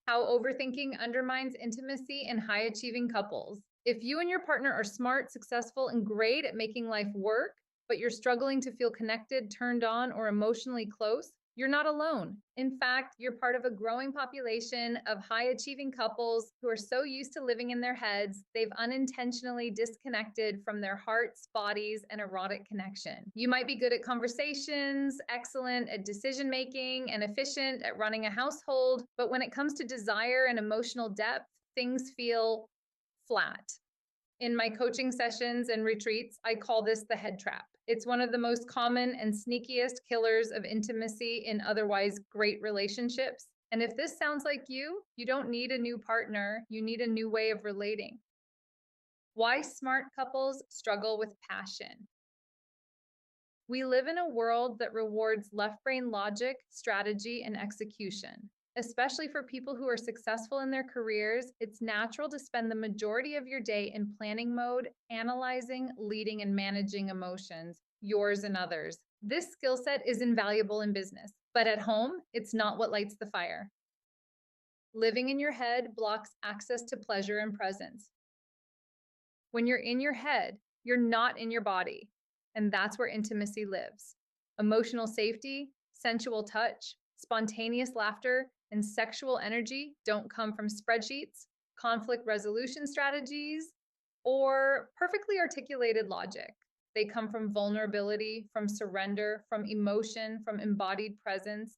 How overthinking undermines intimacy in high achieving couples. If you and your partner are smart, successful, and great at making life work, but you're struggling to feel connected, turned on, or emotionally close, you're not alone. In fact, you're part of a growing population of high achieving couples who are so used to living in their heads, they've unintentionally disconnected from their hearts, bodies, and erotic connection. You might be good at conversations, excellent at decision making, and efficient at running a household, but when it comes to desire and emotional depth, things feel flat. In my coaching sessions and retreats, I call this the head trap. It's one of the most common and sneakiest killers of intimacy in otherwise great relationships. And if this sounds like you don't need a new partner, you need a new way of relating. Why smart couples struggle with passion. We live in a world that rewards left brain logic, strategy, and execution. Especially for people who are successful in their careers, it's natural to spend the majority of your day in planning mode, analyzing, leading, and managing emotions, yours and others. This skill set is invaluable in business, but at home, it's not what lights the fire. Living in your head blocks access to pleasure and presence. When you're in your head, you're not in your body, and that's where intimacy lives. Emotional safety, sensual touch, spontaneous laughter, and sexual energy don't come from spreadsheets, conflict resolution strategies, or perfectly articulated logic. They come from vulnerability, from surrender, from emotion, from embodied presence.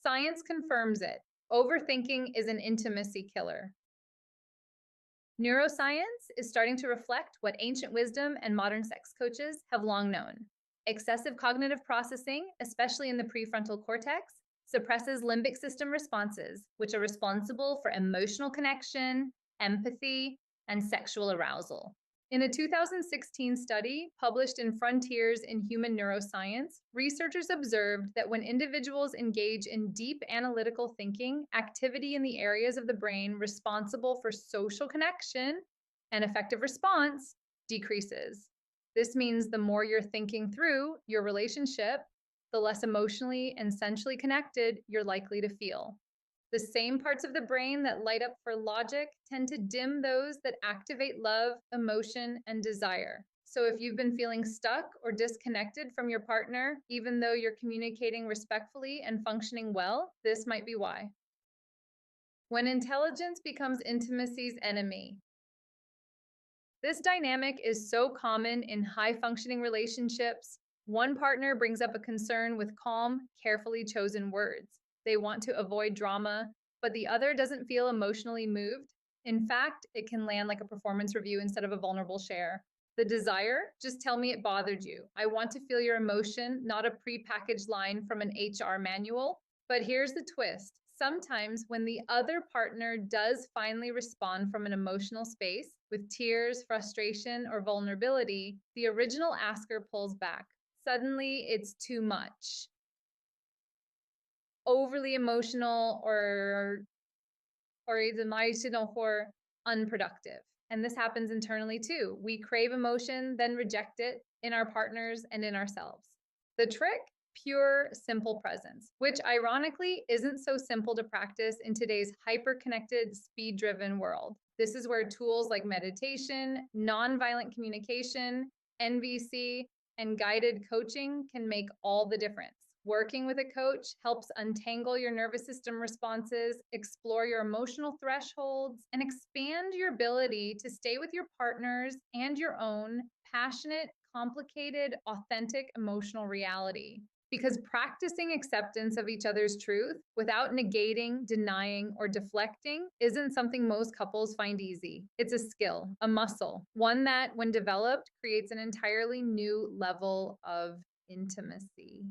Science confirms it. Overthinking is an intimacy killer. Neuroscience is starting to reflect what ancient wisdom and modern sex coaches have long known. Excessive cognitive processing, especially in the prefrontal cortex, suppresses limbic system responses, which are responsible for emotional connection, empathy, and sexual arousal. In a 2016 study published in Frontiers in Human Neuroscience, researchers observed that when individuals engage in deep analytical thinking, activity in the areas of the brain responsible for social connection and effective response decreases. This means the more you're thinking through your relationship, the less emotionally and sensually connected you're likely to feel. The same parts of the brain that light up for logic tend to dim those that activate love, emotion, and desire. So if you've been feeling stuck or disconnected from your partner, even though you're communicating respectfully and functioning well, this might be why. When intelligence becomes intimacy's enemy. This dynamic is so common in high-functioning relationships. One partner brings up a concern with calm, carefully chosen words. They want to avoid drama, but the other doesn't feel emotionally moved. In fact, it can land like a performance review instead of a vulnerable share. The desire, just tell me it bothered you. I want to feel your emotion, not a prepackaged line from an HR manual. But here's the twist. Sometimes when the other partner does finally respond from an emotional space with tears, frustration, or vulnerability, the original asker pulls back. Suddenly, it's too much. Overly emotional or unproductive. And this happens internally too. We crave emotion, then reject it in our partners and in ourselves. The trick, pure, simple presence, which ironically isn't so simple to practice in today's hyper-connected, speed-driven world. This is where tools like meditation, nonviolent communication, NVC, and guided coaching can make all the difference. Working with a coach helps untangle your nervous system responses, explore your emotional thresholds, and expand your ability to stay with your partners and your own passionate, complicated, authentic emotional reality. Because practicing acceptance of each other's truth without negating, denying, or deflecting isn't something most couples find easy. It's a skill, a muscle, one that, when developed, creates an entirely new level of intimacy.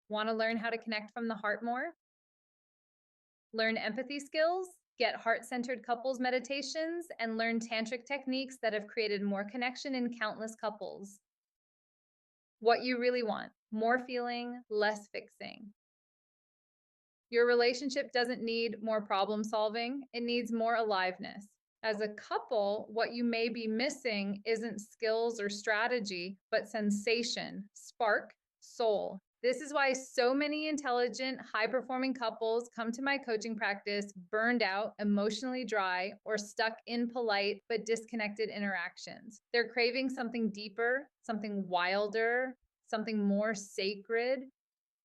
Want to learn how to connect from the heart more? Learn empathy skills, get heart-centered couples meditations, and learn tantric techniques that have created more connection in countless couples. What you really want, more feeling, less fixing. Your relationship doesn't need more problem solving, it needs more aliveness. As a couple, what you may be missing isn't skills or strategy, but sensation, spark, soul, This is why so many intelligent, high performing couples come to my coaching practice burned out, emotionally dry, or stuck in polite but disconnected interactions. They're craving something deeper, something wilder, something more sacred,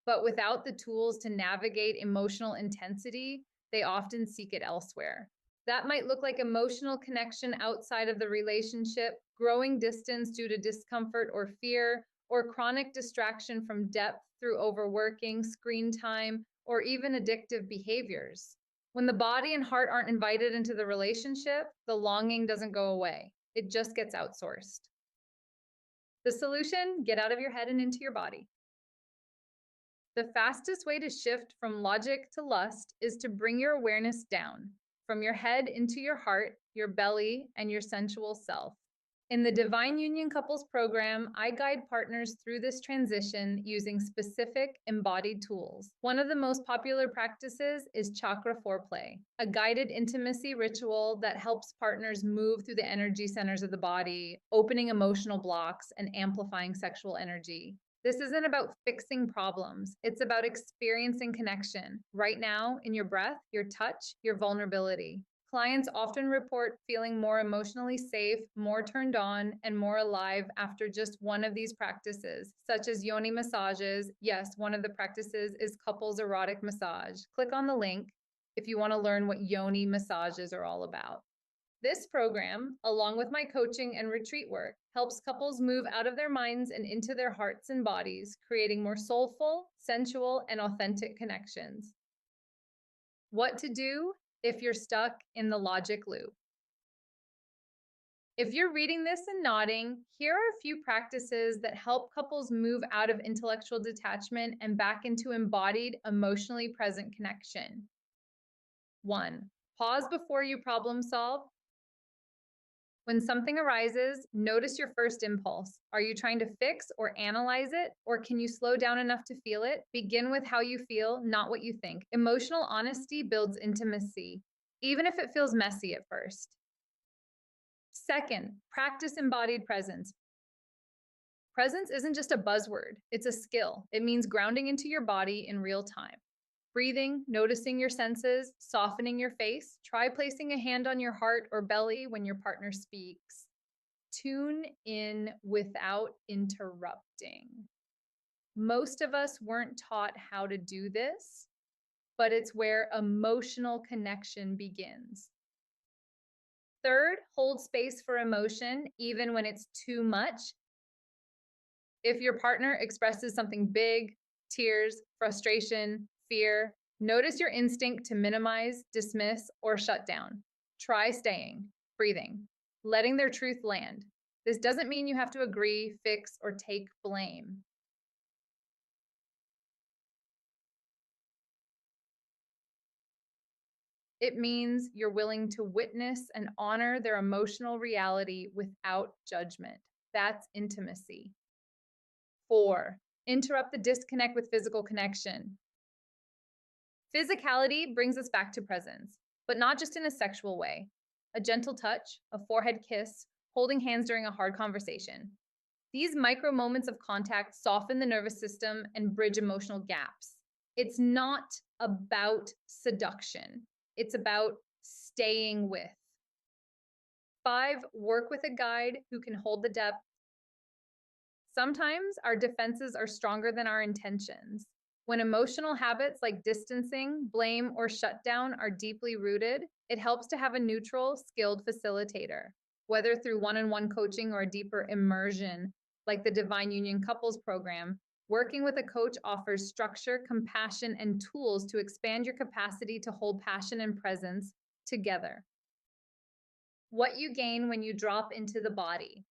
but without the tools to navigate emotional intensity, they often seek it elsewhere. That might look like emotional connection outside of the relationship, growing distance due to discomfort or fear, or chronic distraction from depth through overworking, screen time, or even addictive behaviors. When the body and heart aren't invited into the relationship, the longing doesn't go away. It just gets outsourced. The solution: get out of your head and into your body. The fastest way to shift from logic to lust is to bring your awareness down from your head into your heart, your belly, and your sensual self. In the Divine Union Couples program, I guide partners through this transition using specific embodied tools. One of the most popular practices is chakra foreplay, a guided intimacy ritual that helps partners move through the energy centers of the body, opening emotional blocks and amplifying sexual energy. This isn't about fixing problems. It's about experiencing connection right now in your breath, your touch, your vulnerability. Clients often report feeling more emotionally safe, more turned on, and more alive after just one of these practices, such as yoni massages. Yes, one of the practices is couples erotic massage. Click on the link if you want to learn what yoni massages are all about. This program, along with my coaching and retreat work, helps couples move out of their minds and into their hearts and bodies, creating more soulful, sensual, and authentic connections. What to do if you're stuck in the logic loop. If you're reading this and nodding, here are a few practices that help couples move out of intellectual detachment and back into embodied, emotionally present connection. 1. Pause before you problem solve. When something arises, notice your first impulse. Are you trying to fix or analyze it? Or can you slow down enough to feel it? Begin with how you feel, not what you think. Emotional honesty builds intimacy, even if it feels messy at first. Second, practice embodied presence. Presence isn't just a buzzword, it's a skill. It means grounding into your body in real time. Breathing, noticing your senses, softening your face. Try placing a hand on your heart or belly when your partner speaks. Tune in without interrupting. Most of us weren't taught how to do this, but it's where emotional connection begins. Third, hold space for emotion, even when it's too much. If your partner expresses something big, tears, frustration, fear, notice your instinct to minimize, dismiss, or shut down. Try staying, breathing, letting their truth land. This doesn't mean you have to agree, fix, or take blame. It means you're willing to witness and honor their emotional reality without judgment. That's intimacy. 4, interrupt the disconnect with physical connection. Physicality brings us back to presence, but not just in a sexual way. A gentle touch, a forehead kiss, holding hands during a hard conversation. These micro moments of contact soften the nervous system and bridge emotional gaps. It's not about seduction. It's about staying with. 5, work with a guide who can hold the depth. Sometimes our defenses are stronger than our intentions. When emotional habits like distancing, blame, or shutdown are deeply rooted, it helps to have a neutral, skilled facilitator, whether through one-on-one coaching or a deeper immersion like the Divine Union Couples program. Working with a coach offers structure, compassion, and tools to expand your capacity to hold passion and presence together. What you gain when you drop into the body.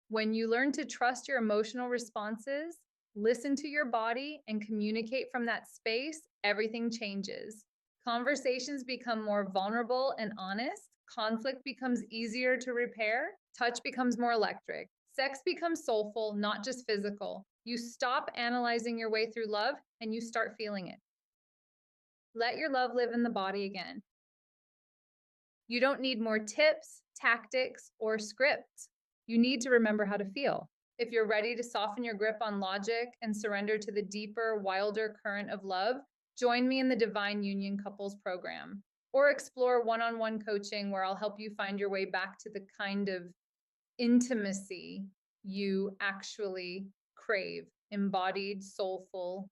When you learn to trust your emotional responses, listen to your body, and communicate from that space, everything changes. Conversations become more vulnerable and honest. Conflict becomes easier to repair. Touch becomes more electric. Sex becomes soulful, not just physical. You stop analyzing your way through love and you start feeling it. Let your love live in the body again. You don't need more tips, tactics, or scripts. You need to remember how to feel. If you're ready to soften your grip on logic and surrender to the deeper, wilder current of love, join me in the Divine Union Couples Program or explore one on one coaching where I'll help you find your way back to the kind of intimacy you actually crave embodied, soulful,